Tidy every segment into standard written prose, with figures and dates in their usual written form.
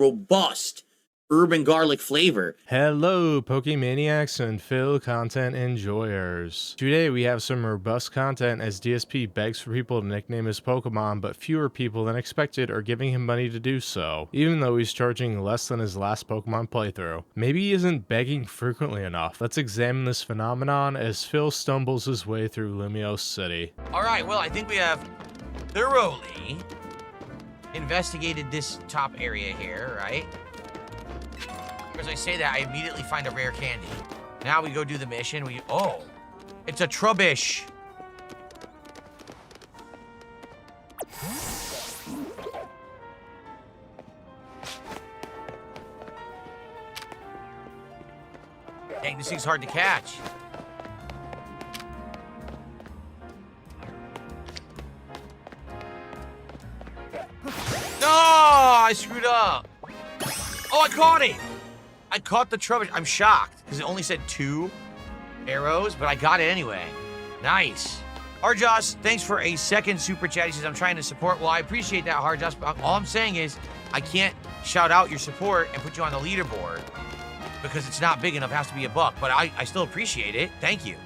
robust urban garlic flavor. Hello, Pokemaniacs and Phil content enjoyers. Today we have some robust content as DSP begs for people to nickname his Pokemon, but fewer people than expected are giving him money to do so, even though he's charging less than his last Pokemon playthrough. Maybe he isn't begging frequently enough. Let's examine this phenomenon as Phil stumbles his way through Lumiose City. Alright, well, I think we have thoroughly investigated this top area here, right? As I say that, I immediately find a rare candy. Now we go do the mission. Oh, it's a Trubbish. Dang, this thing's hard to catch. No, I screwed up. Oh, I caught it. I caught the Trubbish. I'm shocked because it only said 2 arrows, but I got it anyway. Nice. Harjas, thanks for a second super chat. He says, I'm trying to support. Well, I appreciate that, Harjas, but all I'm saying is I can't shout out your support and put you on the leaderboard because it's not big enough. It has to be $1, but I still appreciate it. Thank you.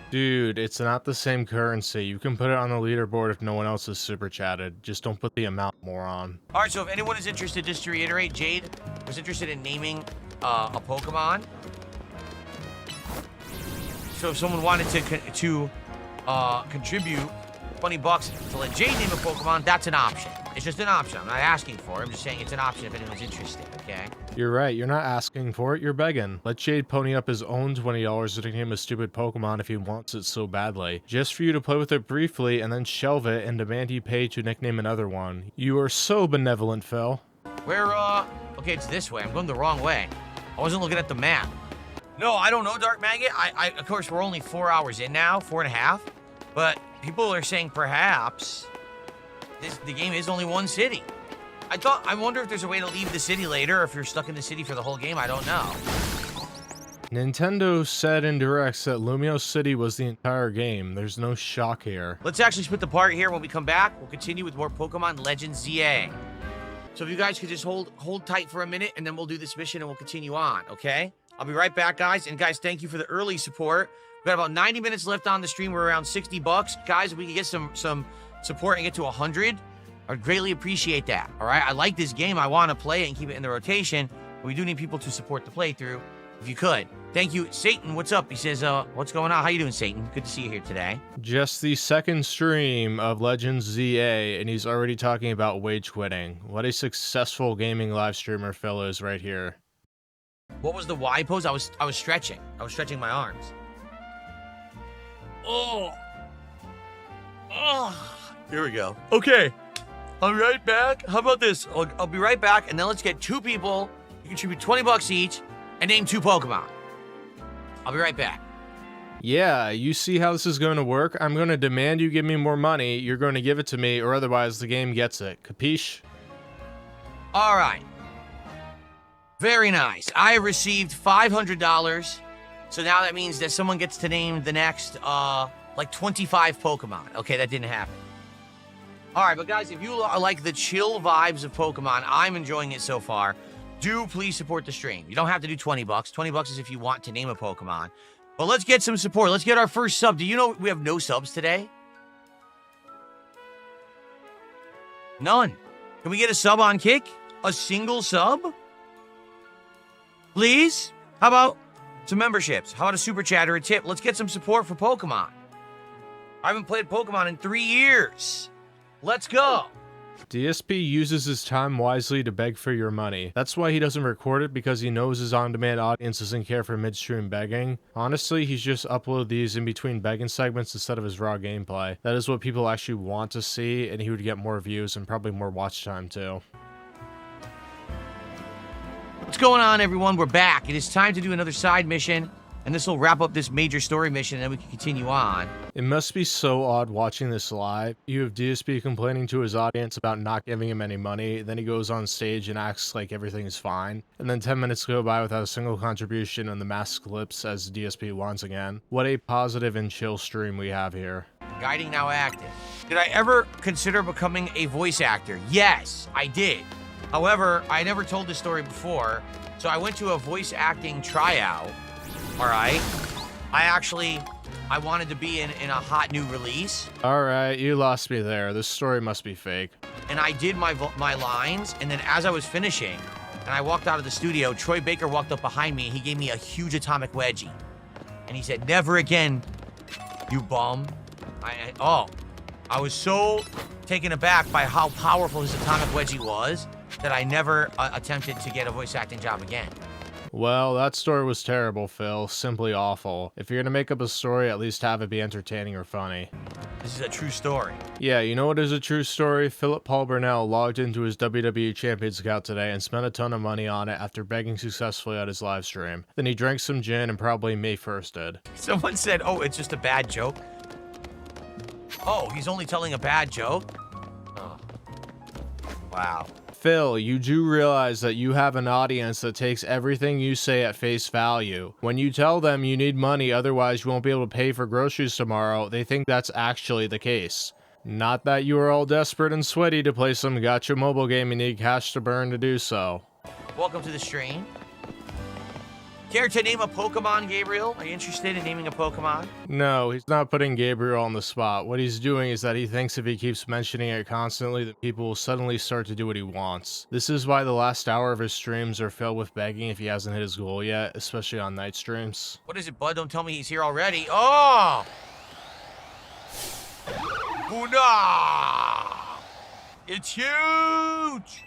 Dude, it's not the same currency. You can put it on the leaderboard if no one else is super chatted. Just don't put the amount, moron. All right, so if anyone is interested, just to reiterate, Jade was interested in naming a Pokemon. So if someone wanted to contribute $20 to let Jade name a Pokemon, that's an option. It's just an option. I'm not asking for it. I'm just saying it's an option if anyone's interested, okay? You're right. You're not asking for it. You're begging. Let Jade pony up his own $20 to nickname a stupid Pokemon if he wants it so badly. Just for you to play with it briefly and then shelve it and demand he pay to nickname another one. You are so benevolent, Phil. Okay, it's this way. I'm going the wrong way. I wasn't looking at the map. No, I don't know, Dark Maggot. Of course, we're only 4 hours in now, 4.5. But people are saying perhaps the game is only one city. I wonder if there's a way to leave the city later, or if you're stuck in the city for the whole game. I don't know. Nintendo said in directs that Lumiose City was the entire game. There's no shock here. Let's actually split the part here. When we come back, we'll continue with more Pokémon Legends Z-A. So if you guys could just hold tight for a minute, and then we'll do this mission and we'll continue on, okay? I'll be right back, guys. And guys, thank you for the early support. We've got about 90 minutes left on the stream. We're around $60. Guys, if we can get some support and get to 100, I'd greatly appreciate that, all right? I like this game. I want to play it and keep it in the rotation. But we do need people to support the playthrough, if you could. Thank you. Satan, what's up? He says, what's going on? How you doing, Satan? Good to see you here today. Just the second stream of Legends Z-A, and he's already talking about wage quitting. What a successful gaming live streamer Phil is right here. What was the Y pose? I was stretching. I was stretching my arms. Oh. Here we go. Okay. I'll be right back. How about this? I'll be right back, and then let's get 2 people to contribute $20 each and name 2 Pokemon. I'll be right back. Yeah, you see how this is going to work? I'm going to demand you give me more money, you're going to give it to me, or otherwise the game gets it. Capiche? All right. Very nice. I received $500, so now that means that someone gets to name the next, like 25 Pokemon. Okay, that didn't happen. All right, but guys, if you like the chill vibes of Pokemon, I'm enjoying it so far. Do please support the stream. You don't have to do $20. $20 is if you want to name a Pokemon. But let's get some support. Let's get our first sub. Do you know we have no subs today? None. Can we get a sub on Kick? A single sub? Please? How about some memberships? How about a super chat or a tip? Let's get some support for Pokemon. I haven't played Pokemon in 3 years. Let's go. DSP uses his time wisely to beg for your money. That's why he doesn't record it, because he knows his on-demand audience doesn't care for midstream begging. Honestly, he's just upload these in between begging segments instead of his raw gameplay. That is what people actually want to see, and he would get more views and probably more watch time too. What's going on, everyone? We're back. It is time to do another side mission, and this will wrap up this major story mission, and then we can continue on. It must be so odd watching this live. You have DSP complaining to his audience about not giving him any money, then he goes on stage and acts like everything is fine, and then 10 minutes go by without a single contribution and the mask slips as DSP once again. What a positive and chill stream we have here. Guiding now active. Did I ever consider becoming a voice actor? Yes, I did. However, I never told this story before, so I went to a voice acting tryout, all right? I wanted to be in a hot new release. All right, you lost me there. This story must be fake. And I did my lines, and then as I was finishing, and I walked out of the studio, Troy Baker walked up behind me, and he gave me a huge atomic wedgie. And he said, "Never again, you bum." I was so taken aback by how powerful his atomic wedgie was that I never attempted to get a voice acting job again. Well, that story was terrible, Phil. Simply awful. If you're gonna make up a story, at least have it be entertaining or funny. This is a true story. Yeah, you know what is a true story? Philip Paul Burnell logged into his WWE Champions account today and spent a ton of money on it after begging successfully at his live stream. Then he drank some gin and probably May 1sted. Someone said, "Oh, it's just a bad joke." Oh, he's only telling a bad joke? Oh. Wow. Phil, you do realize that you have an audience that takes everything you say at face value. When you tell them you need money, otherwise you won't be able to pay for groceries tomorrow, they think that's actually the case. Not that you are all desperate and sweaty to play some gacha mobile game and need cash to burn to do so. Welcome to the stream. Care to name a Pokemon, Gabriel? Are you interested in naming a Pokemon? No, he's not putting Gabriel on the spot. What he's doing is that he thinks if he keeps mentioning it constantly, that people will suddenly start to do what he wants. This is why the last hour of his streams are filled with begging if he hasn't hit his goal yet, especially on night streams. What is it, bud? Don't tell me he's here already. Oh! Boona! It's huge!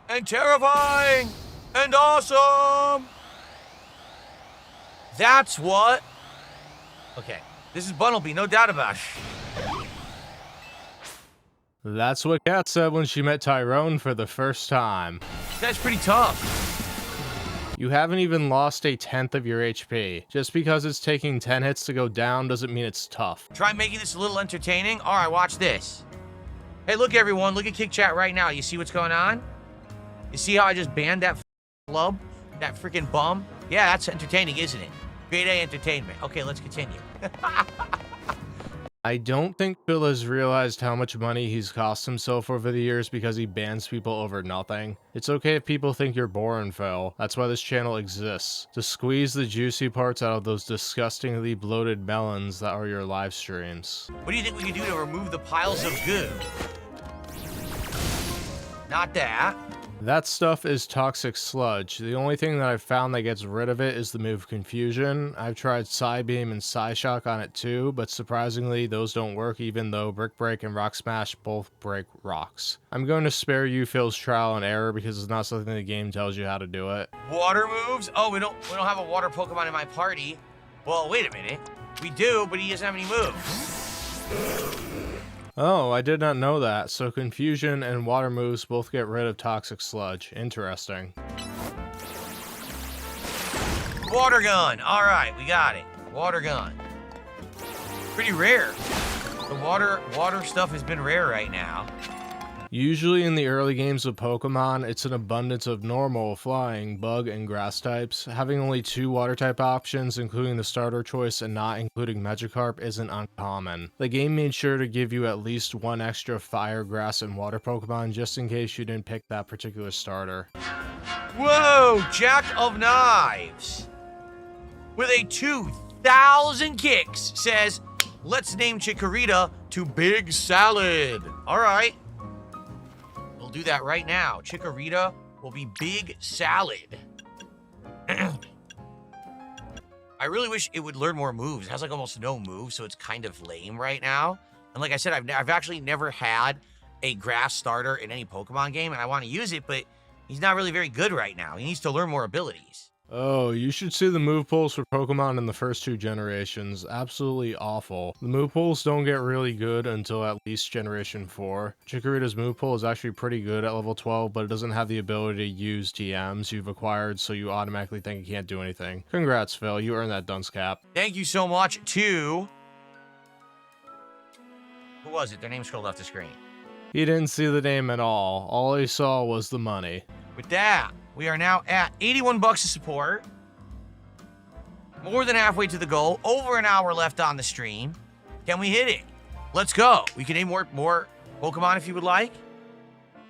And terrifying! And awesome! That's what... Okay, this is Bunnelby, no doubt about it. That's what Kat said when she met Tyrone for the first time. That's pretty tough. You haven't even lost a 10th of your HP. Just because it's taking 10 hits to go down doesn't mean it's tough. Try making this a little entertaining. All right, watch this. Hey, look, everyone. Look at Kick Chat right now. You see what's going on? You see how I just banned that flub? That freaking bum? Yeah, that's entertaining, isn't it? Grade A entertainment. Okay, let's continue. I don't think Phil has realized how much money he's cost himself over the years because he bans people over nothing. It's okay if people think you're boring, Phil. That's why this channel exists. To squeeze the juicy parts out of those disgustingly bloated melons that are your live streams. What do you think we can do to remove the piles of goo? Not that. That stuff is toxic sludge. The only thing that I've found that gets rid of it is the move Confusion. I've tried Psybeam and Psyshock on it too, but surprisingly those don't work even though Brick Break and Rock Smash both break rocks. I'm going to spare you Phil's trial and error because it's not something the game tells you how to do it. Water moves? Oh, we don't have a water Pokemon in my party. Well, wait a minute. We do, but he doesn't have any moves. Oh, I did not know that. So Confusion and Water moves both get rid of toxic sludge. Interesting. Water gun. All right, we got it. Water gun. Pretty rare. The water stuff has been rare right now. Usually in the early games of Pokemon, it's an abundance of normal, flying, bug, and grass types. Having only 2 water type options, including the starter choice and not including Magikarp, isn't uncommon. The game made sure to give you at least 1 extra fire, grass, and water Pokemon just in case you didn't pick that particular starter. Whoa! Jack of Knives! With a 2,000 kicks says, let's name Chikorita to Big Salad. All right. We'll do that right now. Chikorita will be Big Salad. I really wish it would learn more moves. It has like almost no moves, so it's kind of lame right now. And like I said, I've actually never had a grass starter in any Pokemon game, and I want to use it, but he's not really very good right now. He needs to learn more abilities. Oh, you should see the move pools for Pokemon in the first 2 generations. Absolutely awful. The move pools don't get really good until at least Generation 4. Chikorita's move pool is actually pretty good at level 12, but it doesn't have the ability to use TMs you've acquired, so you automatically think it can't do anything. Congrats, Phil. You earned that dunce cap. Thank you so much to... Who was it? Their name scrolled off the screen. He didn't see the name at all. All he saw was the money. With that, we are now at 81 bucks of support. More than halfway to the goal. Over an hour left on the stream. Can we hit it? Let's go. We can name more Pokemon if you would like.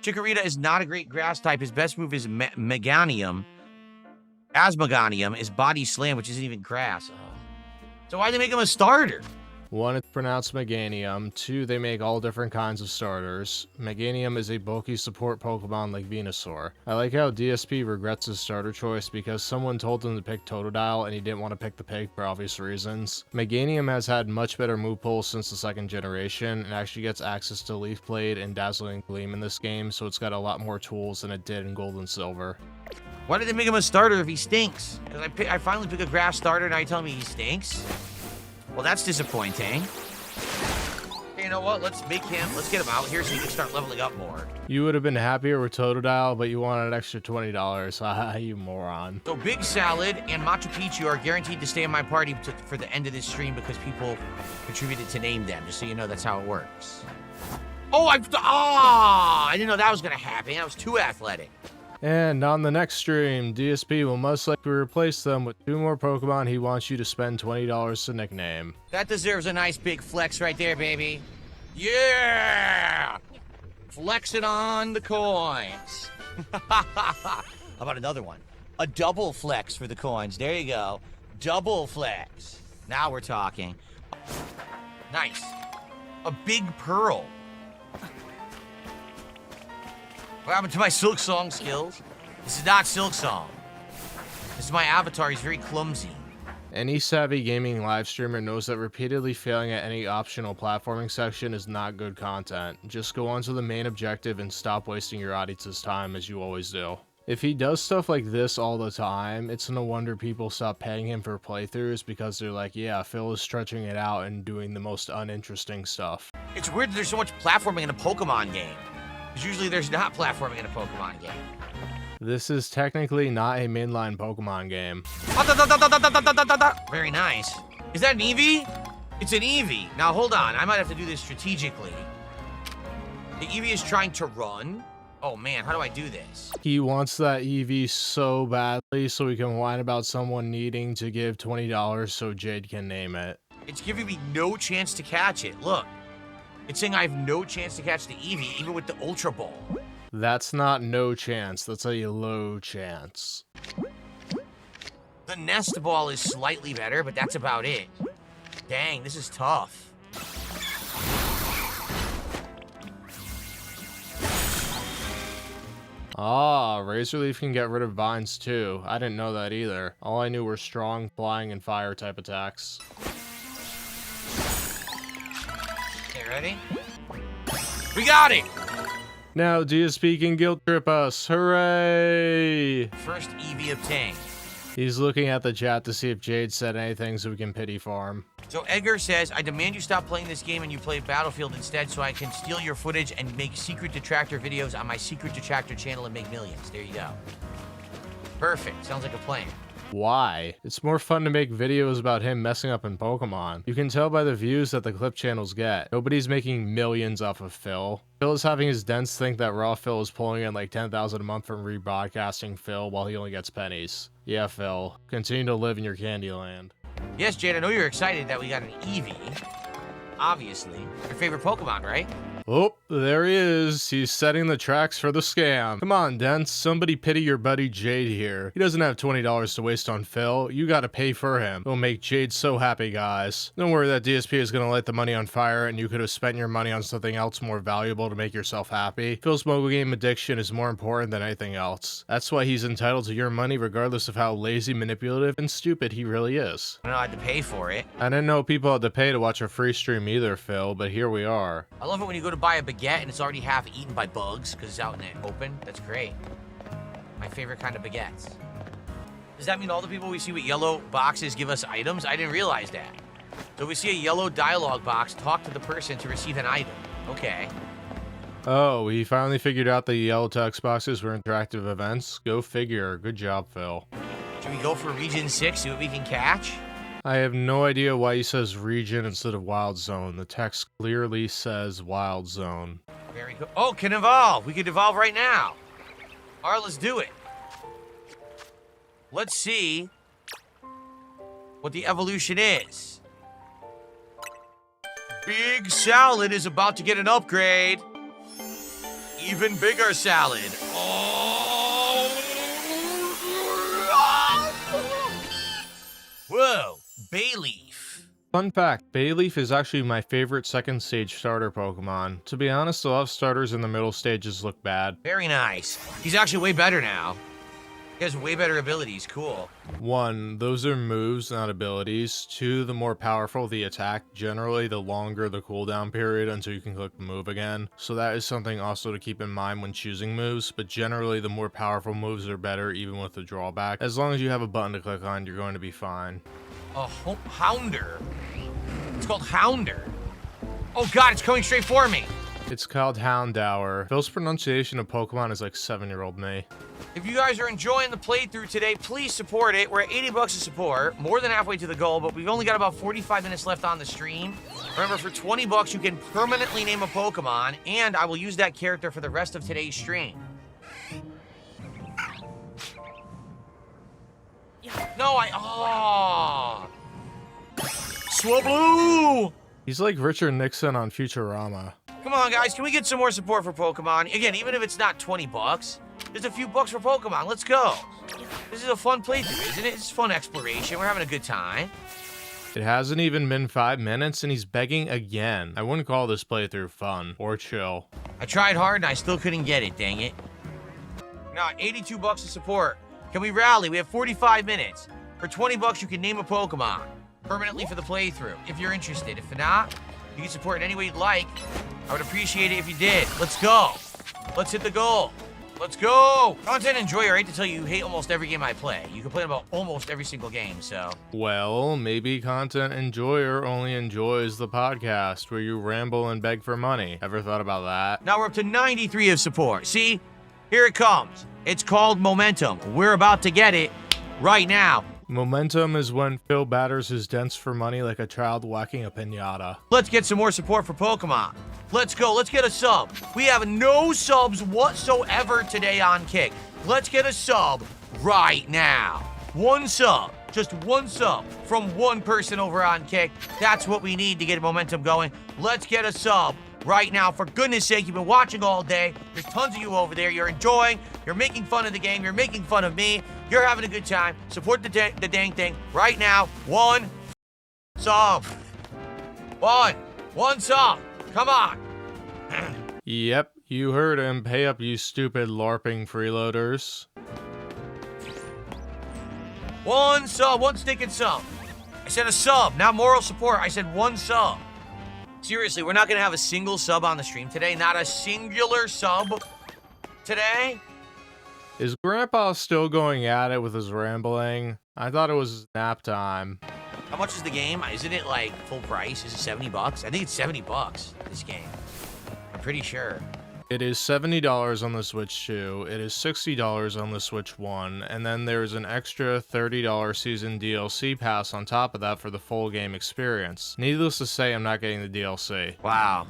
Chikorita is not a great grass type. His best move is Meganium. Asmoganium is Body Slam, which isn't even grass. Oh. So why'd they make him a starter? 1, it's pronounced Meganium. 2, they make all different kinds of starters. Meganium is a bulky support Pokemon like Venusaur. I like how DSP regrets his starter choice because someone told him to pick Totodile and he didn't want to pick the pig for obvious reasons. Meganium has had much better move pool since the 2nd generation and actually gets access to Leaf Blade and Dazzling Gleam in this game, so it's got a lot more tools than it did in Gold and Silver. Why did they make him a starter if he stinks? Because I finally pick a grass starter and now you tell me he stinks? Well, that's disappointing. Okay, you know what? Let's get him out here so he can start leveling up more. You would have been happier with Totodile, but you wanted an extra $20. Haha, you moron. So Big Salad and Machu Picchu are guaranteed to stay in my party for the end of this stream because people contributed to name them, just so you know that's how it works. Oh, I didn't know that was going to happen. I was too athletic. And on the next stream, DSP will most likely replace them with 2 more Pokemon he wants you to spend $20 to nickname. That deserves a nice big flex right there, baby. Yeah! Flexing on the coins. How about another one? A double flex for the coins. There you go. Double flex. Now we're talking. Nice. A big pearl. What happened to my Silk Song skills? This is not Silk Song. This is my avatar. He's very clumsy. Any savvy gaming live streamer knows that repeatedly failing at any optional platforming section is not good content. Just go on to the main objective and stop wasting your audience's time as you always do. If he does stuff like this all the time, it's no wonder people stop paying him for playthroughs because they're like, yeah, Phil is stretching it out and doing the most uninteresting stuff. It's weird that there's so much platforming in a Pokemon game. Because usually there's not platforming in a Pokemon game. This is technically not a mainline Pokemon game. Very nice. Is that an Eevee? It's an Eevee. Now hold on, I might have to do this strategically. The Eevee is trying to run. Oh man, how do I do this? He wants that Eevee so badly so he can whine about someone needing to give $20 so Jade can name it. It's giving me no chance to catch it. Look. It's saying I have no chance to catch the Eevee, even with the Ultra Ball. That's not no chance. That's a low chance. The Nest Ball is slightly better, but that's about it. Dang, this is tough. Ah, Razor Leaf can get rid of vines too. I didn't know that either. All I knew were strong, flying, and fire type attacks. Ready? We got it! Now DSP can guilt trip us. Hooray! First Eevee obtained. He's looking at the chat to see if Jade said anything so we can pity farm. So Edgar says, I demand you stop playing this game and you play Battlefield instead so I can steal your footage and make secret detractor videos on my secret detractor channel and make millions. There you go. Perfect. Sounds like a plan. Why? It's more fun to make videos about him messing up in Pokemon. You can tell by the views that the clip channels get. Nobody's making millions off of Phil. Phil is having his dents think that Raw Phil is pulling in like $10,000 a month from rebroadcasting Phil while he only gets pennies. Yeah, Phil. Continue to live in your candy land. Yes, Jade, I know you're excited that we got an Eevee. Obviously. Your favorite Pokemon, right? Oh, there he is. He's setting the tracks for the scam. Come on, Dents. Somebody pity your buddy Jade here. He doesn't have $20 to waste on Phil. You gotta pay for him. It'll make Jade so happy, guys. Don't worry that DSP is gonna light the money on fire and you could have spent your money on something else more valuable to make yourself happy. Phil's mobile game addiction is more important than anything else. That's why he's entitled to your money regardless of how lazy, manipulative, and stupid he really is. I don't know, I had to pay for it. I didn't know people had to pay to watch a free stream either, Phil, but here we are. I love it when you go to buy a baguette and it's already half eaten by bugs because it's out in the open. That's great. My favorite kind of baguettes. Does that mean all the people we see with yellow boxes give us items? I didn't realize that. So if we see a yellow dialogue box, talk to the person to receive an item. Okay. Oh, we finally figured out the yellow text boxes were interactive events. Go figure. Good job, Phil. Should we go for Region 6, see what we can catch? I have no idea why he says region instead of wild zone. The text clearly says wild zone. Very cool. Oh, can evolve. We could evolve right now. All right, let's do it. Let's see what the evolution is. Big Salad is about to get an upgrade. even bigger salad. Oh! Whoa, bay leaf. Fun fact, Bayleaf is actually my favorite second stage starter Pokemon. To be honest, a lot of starters in the middle stages look bad. Very nice. He's actually way better now. He has way better abilities. Cool. 1, those are moves, not abilities. 2, the more powerful the attack, generally the longer the cooldown period until you can click the move again. So that is something also to keep in mind when choosing moves, but generally the more powerful moves are better even with the drawback. As long as you have a button to click on, you're going to be fine. A Hounder? It's called Hounder. Oh god, it's coming straight for me. It's called Houndour. Phil's pronunciation of Pokemon is like 7-year-old me. If you guys are enjoying the playthrough today, please support it. We're at 80 bucks a support, more than halfway to the goal, but we've only got about 45 minutes left on the stream. Remember, for 20 bucks, you can permanently name a Pokemon, and I will use that character for the rest of today's stream. No, Swablu! He's like Richard Nixon on Futurama. Come on, guys, can we get some more support for Pokemon? Again, even if it's not 20 bucks, just a few bucks for Pokemon. Let's go. This is a fun playthrough, isn't it? It's fun exploration. We're having a good time. It hasn't even been 5 minutes and he's begging again. I wouldn't call this playthrough fun or chill. I tried hard and I still couldn't get it, dang it. Now, 82 bucks of support. Can we rally? We have 45 minutes. For 20 bucks, you can name a Pokemon permanently for the playthrough, if you're interested. If not, you can support it any way you'd like. I would appreciate it if you did. Let's go. Let's hit the goal. Let's go. Content enjoyer, I hate to tell you, you hate almost every game I play. You complain about almost every single game, so. Well, maybe content enjoyer only enjoys the podcast where you ramble and beg for money. Ever thought about that? Now we're up to 93 of support. See? Here it comes. It's called momentum. We're about to get it right now. Momentum is when Phil batters his dents for money like a child whacking a piñata. Let's get some more support for Pokemon. Let's go. Let's get a sub. We have no subs whatsoever today on Kick. Let's get a sub right now. One sub. Just one sub from one person over on Kick. That's what we need to get momentum going. Let's get a sub right now. For goodness sake, you've been watching all day. There's tons of you over there. You're enjoying. You're making fun of the game. You're making fun of me. You're having a good time. Support the dang thing right now. One sub. One sub. Come on. Yep, you heard him. Pay up, you stupid LARPing freeloaders. One sub. One stinking sub. I said a sub, not moral support. I said one sub. Seriously, we're not going to have a single sub on the stream today. Not a singular sub today. Is Grandpa still going at it with his rambling? I thought it was nap time. How much is the game? Isn't it like full price? Is it 70 bucks? I think it's 70 bucks, this game. I'm pretty sure. It is $70 on the Switch 2, it is $60 on the Switch 1, and then there's an extra $30 season DLC pass on top of that for the full game experience. Needless to say, I'm not getting the DLC. Wow.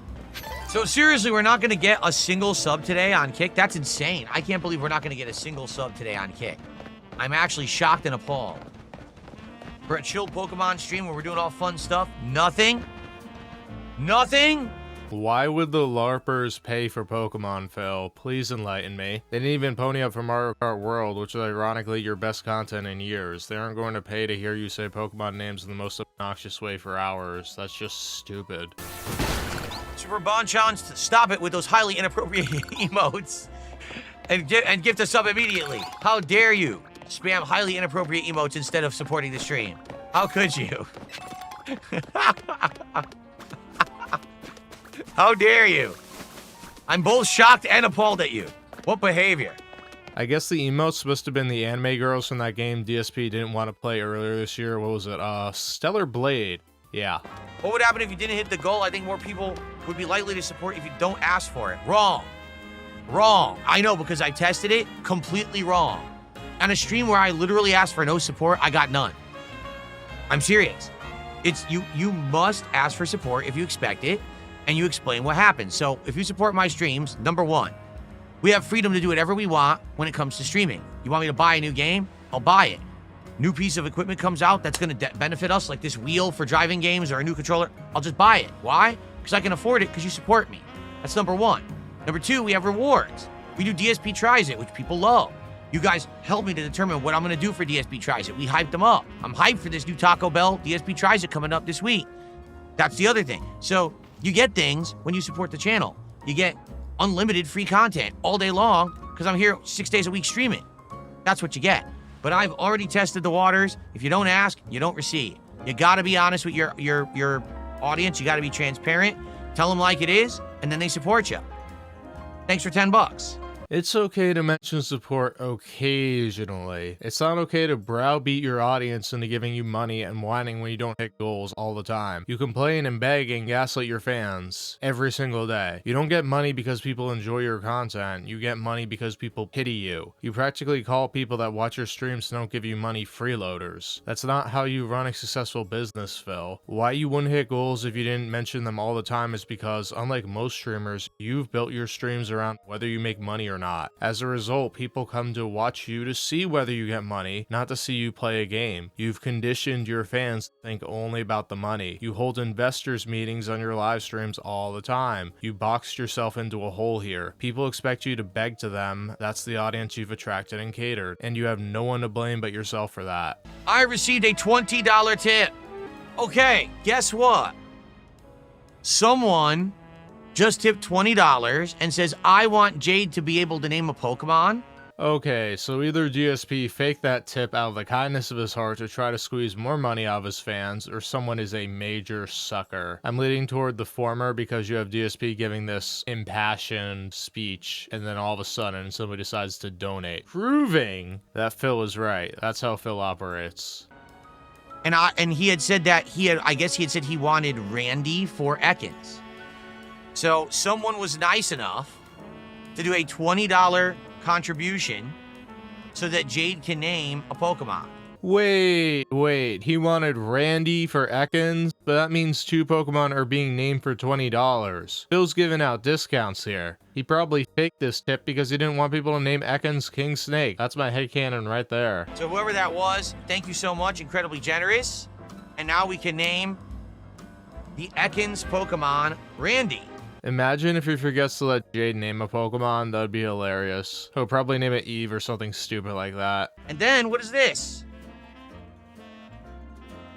So seriously, we're not going to get a single sub today on Kick? That's insane. I can't believe we're not going to get a single sub today on Kick. I'm actually shocked and appalled. We're at Chilled Pokemon stream where we're doing all fun stuff. Nothing? Nothing? Why would the LARPers pay for Pokemon, Phil? Please enlighten me. They didn't even pony up for Mario Kart World, which is ironically your best content in years. They aren't going to pay to hear you say Pokemon names in the most obnoxious way for hours. That's just stupid. Super Bon Challenge, stop it with those highly inappropriate emotes and gift a sub immediately. How dare you spam highly inappropriate emotes instead of supporting the stream? How could you? How dare you? I'm both shocked and appalled at you. What behavior? I guess the emote's supposed to have been the anime girls from that game DSP didn't want to play earlier this year. What was it? Stellar Blade. Yeah. What would happen if you didn't hit the goal? I think more people would be likely to support if you don't ask for it. Wrong. Wrong. I know because I tested it. Completely wrong. On a stream where I literally asked for no support, I got none. I'm serious. It's you must ask for support if you expect it, and you explain what happens. So if you support my streams, number one, we have freedom to do whatever we want when it comes to streaming. You want me to buy a new game? I'll buy it. New piece of equipment comes out that's going to benefit us, like this wheel for driving games or a new controller, I'll just buy it. Why? Because I can afford it because you support me. That's number one. Number 2, we have rewards. We do DSP Tries It, which people love. You guys help me to determine what I'm going to do for DSP Tries It. We hyped them up. I'm hyped for this new Taco Bell DSP Tries It coming up this week. That's the other thing. So you get things when you support the channel. You get unlimited free content all day long because I'm here 6 days a week streaming. That's what you get. But I've already tested the waters. If you don't ask, you don't receive. You got to be honest with your audience. You got to be transparent. Tell them like it is, and then they support you. Thanks for $10. It's okay to mention support occasionally. It's not okay to browbeat your audience into giving you money and whining when you don't hit goals all the time. You complain and beg and gaslight your fans every single day. You don't get money because people enjoy your content. You get money because people pity you. You practically call people that watch your streams and don't give you money freeloaders. That's not how you run a successful business, Phil. Why you wouldn't hit goals if you didn't mention them all the time is because, unlike most streamers, you've built your streams around whether you make money or not. As a result, people come to watch you to see whether you get money, not to see you play a game. You've conditioned your fans to think only about the money. You hold investors meetings on your live streams all the time. You boxed yourself into a hole here. People expect you to beg to them. That's the audience you've attracted and catered, and you have no one to blame but yourself for that. I received a $20 tip. Okay, guess what? Someone just tipped $20 and says, I want Jade to be able to name a Pokemon. Okay, so either DSP faked that tip out of the kindness of his heart to try to squeeze more money out of his fans, or someone is a major sucker. I'm leaning toward the former because you have DSP giving this impassioned speech, and then all of a sudden somebody decides to donate, proving that Phil is right. That's how Phil operates. And he had said that I guess he had said he wanted Randy for Ekans. So someone was nice enough to do a $20 contribution so that Jade can name a Pokemon. Wait, he wanted Randy for Ekans, but that means 2 Pokemon are being named for $20. Phil's giving out discounts here. He probably faked this tip because he didn't want people to name Ekans King Snake. That's my headcanon right there. So whoever that was, thank you so much, incredibly generous. And now we can name the Ekans Pokemon Randy. Imagine if he forgets to let Jade name a Pokemon, that would be hilarious. He'll probably name it Eevee or something stupid like that. And then, what is this?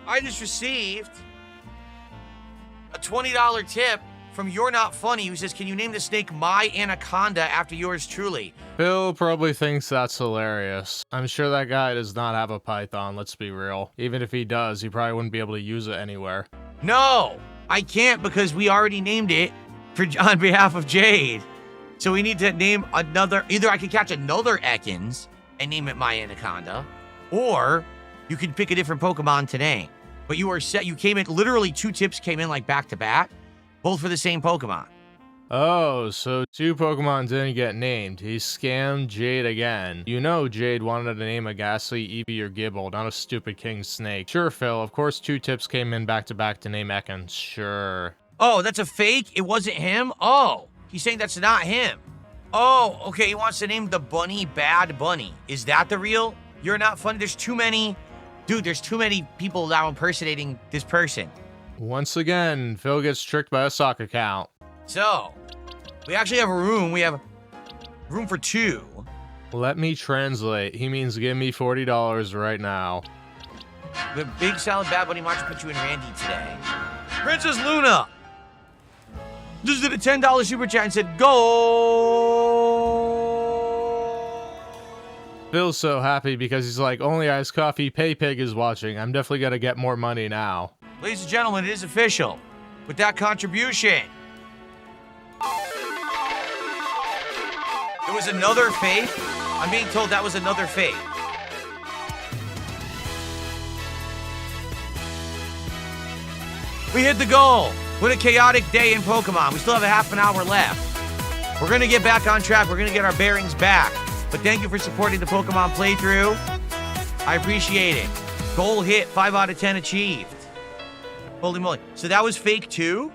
I just received a $20 tip from You're Not Funny, who says, can you name the snake My Anaconda after yours truly? Phil probably thinks that's hilarious. I'm sure that guy does not have a Python, let's be real. Even if he does, he probably wouldn't be able to use it anywhere. No, I can't because we already named it on behalf of Jade. So we need to name another, either I could catch another Ekans and name it My Anaconda, or you could pick a different Pokemon to name. But you are set, you came in, literally 2 tips came in like back to back, both for the same Pokemon. Oh, so 2 Pokemon didn't get named. He scammed Jade again. You know Jade wanted to name a ghastly Eevee or Gibble, not a stupid King Snake. Sure, Phil, of course 2 tips came in back to back to name Ekans, sure. Oh, that's a fake? It wasn't him? Oh, he's saying that's not him. Oh, okay, he wants to name the bunny Bad Bunny. Is that the real? You're Not Funny? There's too many. Dude, there's too many people now impersonating this person. Once again, Phil gets tricked by a sock account. So, we actually have a room. We have room for 2. Let me translate. He means give me $40 right now. The Big Salad Bad Bunny Macho put you in Randy today. Princess Luna just did a $10 super chat and said, go! Phil's so happy because he's like, only Iced Coffee Pay Pig is watching. I'm definitely gonna get more money now. Ladies and gentlemen, it is official. With that contribution, there was another fake. I'm being told that was another fake. We hit the goal. What a chaotic day in Pokemon. We still have a half an hour left. We're going to get back on track. We're going to get our bearings back. But thank you for supporting the Pokemon playthrough. I appreciate it. Goal hit, 5 out of 10 achieved. Holy moly. So that was fake too?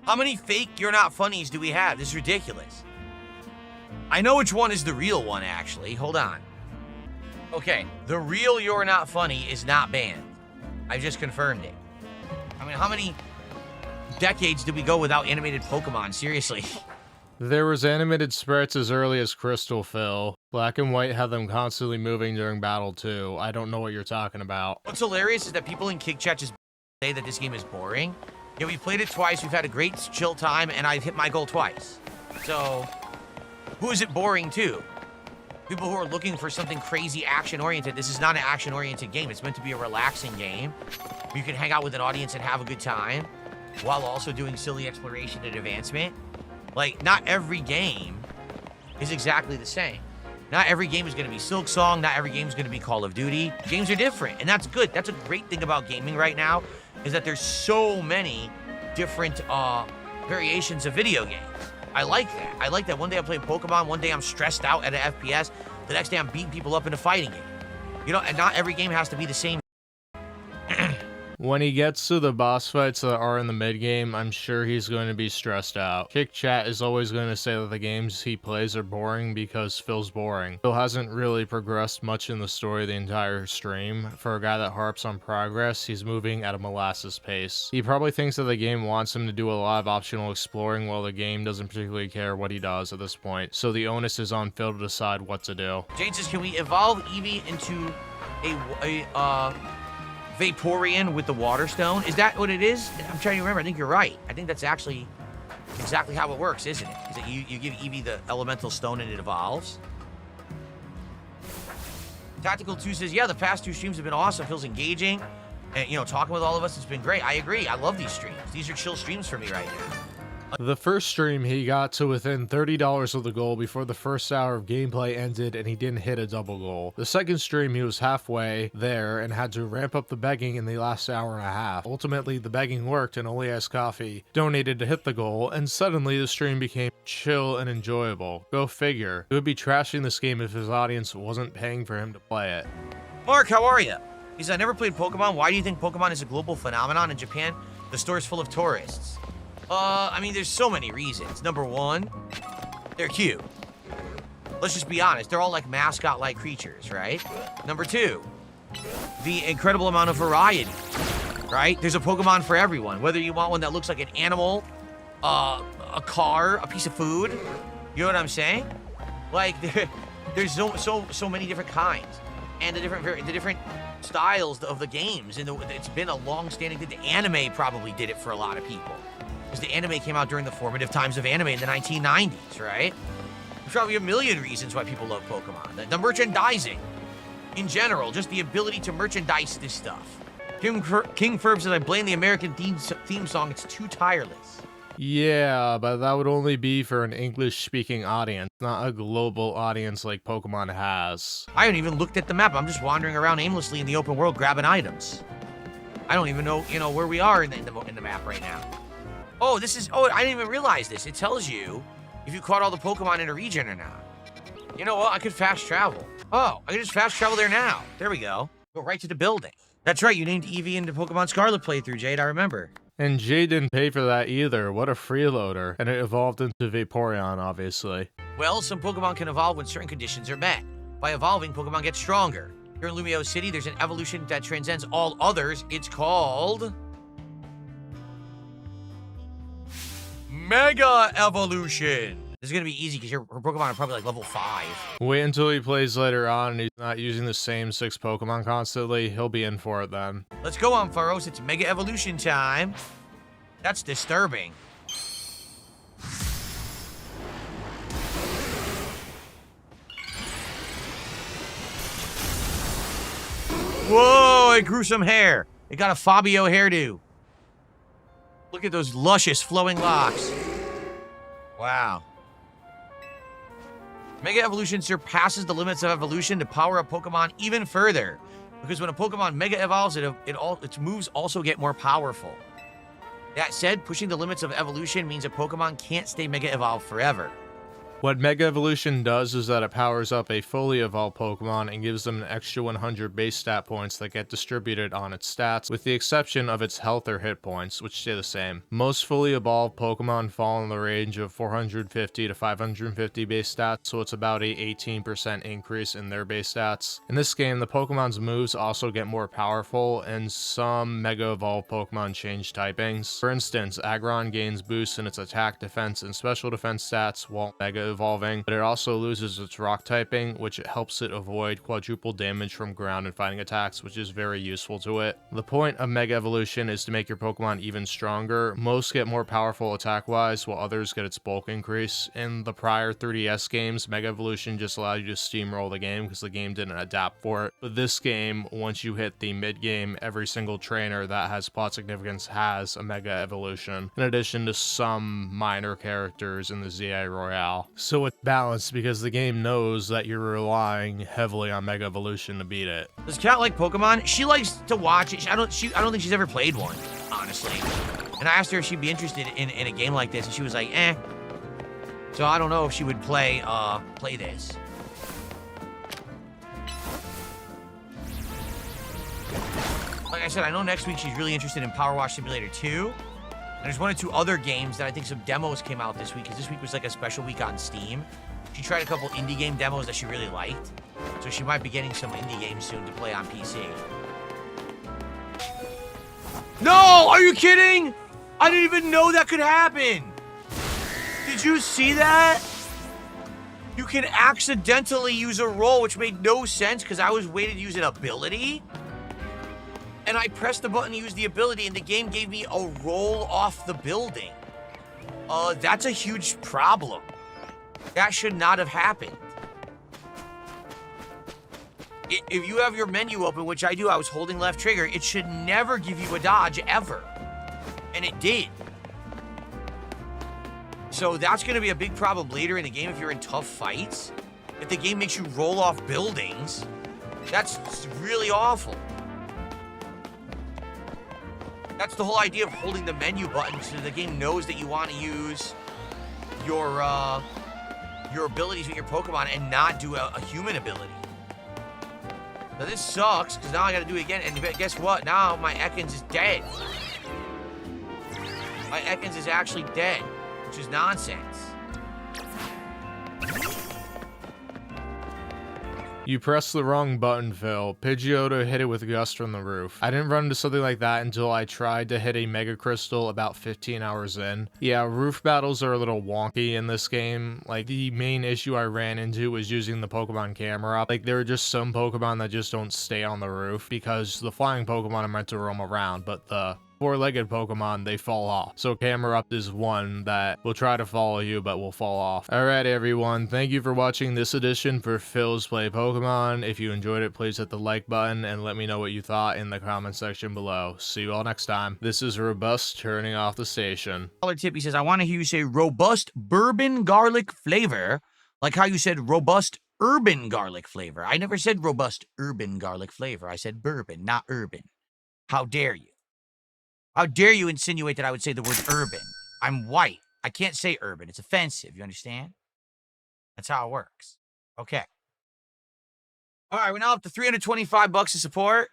How many fake You're Not Funnies do we have? This is ridiculous. I know which one is the real one, actually. Hold on. Okay, the real You're Not Funny is not banned. I just confirmed it. I mean, how many decades did we go without animated Pokemon? Seriously. There was animated sprites as early as Crystal, Phil. Black and White had them constantly moving during battle too. I don't know what you're talking about. What's hilarious is that people in Kick Chat just say that this game is boring. Yeah, we played it twice, we've had a great chill time, and I've hit my goal twice. So, who is it boring to? People who are looking for something crazy action-oriented. This is not an action-oriented game. It's meant to be a relaxing game. You can hang out with an audience and have a good time while also doing silly exploration and advancement. Like, not every game is exactly the same. Not every game is going to be Silk Song. Not every game is going to be Call of Duty. Games are different, and that's good. That's a great thing about gaming right now, is that there's so many different variations of video games. I like that. I like that. One day I'm playing Pokemon, one day I'm stressed out at an FPS, the next day I'm beating people up in a fighting game. You know, and not every game has to be the same. When he gets to the boss fights that are in the mid-game, I'm sure he's going to be stressed out. Kick Chat is always going to say that the games he plays are boring because Phil's boring. Phil hasn't really progressed much in the story the entire stream. For a guy that harps on progress, he's moving at a molasses pace. He probably thinks that the game wants him to do a lot of optional exploring while the game doesn't particularly care what he does at this point. So the onus is on Phil to decide what to do. Jane says, can we evolve Eevee into a Vaporeon with the Water Stone? Is that what it is? I'm trying to remember. I think you're right. I think that's actually exactly how it works, isn't it? Is that you give Eevee the elemental stone and it evolves? Tactical 2 says, yeah, the past 2 streams have been awesome. Feels engaging. And, you know, talking with all of us, it's been great. I agree. I love these streams. These are chill streams for me right now. The first stream, he got to within $30 of the goal before the first hour of gameplay ended and he didn't hit a double goal. The second stream, he was halfway there and had to ramp up the begging in the last hour and a half. Ultimately, the begging worked and Only Ice Coffee donated to hit the goal, and suddenly the stream became chill and enjoyable. Go figure. He would be trashing this game if his audience wasn't paying for him to play it. Mark, how are you? He said, I never played Pokemon. Why do you think Pokemon is a global phenomenon in Japan? The store's full of tourists. I mean, there's so many reasons. Number one, they're cute. Let's just be honest. They're all like mascot-like creatures, right? Number two, the incredible amount of variety, right? There's a Pokemon for everyone. Whether you want one that looks like an animal, a car, a piece of food. You know what I'm saying? Like, there's so many different kinds. And the different styles of the games. And it's been a long-standing thing. The anime probably did it for a lot of people. Because the anime came out during the formative times of anime in the 1990s, right? There's probably a million reasons why people love Pokemon. The merchandising, in general, just the ability to merchandise this stuff. King Ferb says, I blame the American theme song. It's too tireless. Yeah, but that would only be for an English-speaking audience, not a global audience like Pokemon has. I haven't even looked at the map. I'm just wandering around aimlessly in the open world grabbing items. I don't even know, where we are in the map right now. Oh, I didn't even realize this. It tells you if you caught all the Pokemon in a region or not. You know what? I could fast travel. Oh, I can just fast travel there now. There we go. Go right to the building. That's right. You named Eevee into Pokemon Scarlet playthrough, Jade. I remember. And Jade didn't pay for that either. What a freeloader. And it evolved into Vaporeon, obviously. Well, some Pokemon can evolve when certain conditions are met. By evolving, Pokemon get stronger. Here in Lumio City, there's an evolution that transcends all others. It's called Mega Evolution. This is going to be easy because her Pokemon are probably like level 5. Wait until he plays later on and he's not using the same 6 Pokemon constantly. He'll be in for it then. Let's go, Ampharos. It's Mega Evolution time. That's disturbing. Whoa, it grew some hair. It got a Fabio hairdo. Look at those luscious flowing locks. Wow. Mega Evolution surpasses the limits of evolution to power up Pokemon even further. Because when a Pokemon Mega Evolves, its moves also get more powerful. That said, pushing the limits of evolution means a Pokemon can't stay Mega Evolved forever. What Mega Evolution does is that it powers up a fully evolved Pokemon and gives them an extra 100 base stat points that get distributed on its stats, with the exception of its health or hit points, which stay the same. Most fully evolved Pokemon fall in the range of 450 to 550 base stats, so it's about a 18% increase in their base stats. In this game, the Pokemon's moves also get more powerful, and some Mega Evolved Pokemon change typings. For instance, Aggron gains boosts in its attack, defense, and special defense stats while Mega Evolving, but it also loses its rock typing, which helps it avoid quadruple damage from ground and fighting attacks, which is very useful to it. The point of Mega Evolution is to make your Pokemon even stronger. Most get more powerful attack-wise, while others get its bulk increase. In the prior 3DS games, Mega Evolution just allowed you to steamroll the game because the game didn't adapt for it. But this game, once you hit the mid-game, every single trainer that has plot significance has a Mega Evolution, in addition to some minor characters in the Z-A Royale. So it's balanced because the game knows that you're relying heavily on Mega Evolution to beat it. Does Kat like Pokemon? She likes to watch it. I don't think she's ever played one, honestly. And I asked her if she'd be interested in a game like this, and she was like, eh. So I don't know if she would play this. Like I said, I know next week she's really interested in Power Wash Simulator 2. And there's 1 or 2 other games that I think some demos came out this week, because this week was like a special week on Steam. She tried a couple indie game demos that she really liked. So she might be getting some indie games soon to play on PC. No! Are you kidding? I didn't even know that could happen. Did you see that? You can accidentally use a roll, which made no sense because I was waiting to use an ability. And I pressed the button to use the ability, and the game gave me a roll off the building. That's a huge problem. That should not have happened. If you have your menu open, which I do, I was holding left trigger, it should never give you a dodge, ever. And it did. So that's going to be a big problem later in the game if you're in tough fights. If the game makes you roll off buildings, that's really awful. That's the whole idea of holding the menu button, so the game knows that you want to use your abilities with your Pokemon and not do a human ability. Now this sucks, because now I gotta do it again, and guess what? Now my Ekans is dead. My Ekans is actually dead, which is nonsense. You pressed the wrong button, Phil. Pidgeotto hit it with Gust from the roof. I didn't run into something like that until I tried to hit a Mega Crystal about 15 hours in. Yeah, roof battles are a little wonky in this game. Like, the main issue I ran into was using the Pokemon camera. Like, there are just some Pokemon that just don't stay on the roof because the flying Pokemon are meant to roam around, but the four-legged Pokemon, they fall off. So Camera Up is one that will try to follow you but will fall off. Alright everyone, thank you for watching this edition for Phil's Play Pokemon. If you enjoyed it, please hit the like button and let me know what you thought in the comment section below. See you all next time. This is Robust turning off the station. Caller Tippy says, I want to hear you say robust bourbon garlic flavor, like how you said robust urban garlic flavor. I never said robust urban garlic flavor. I said bourbon, not urban. How dare you? How dare you insinuate that I would say the word urban? I'm white. I can't say urban. It's offensive. You understand? That's how it works. Okay. All right, we're now up to $325 to support.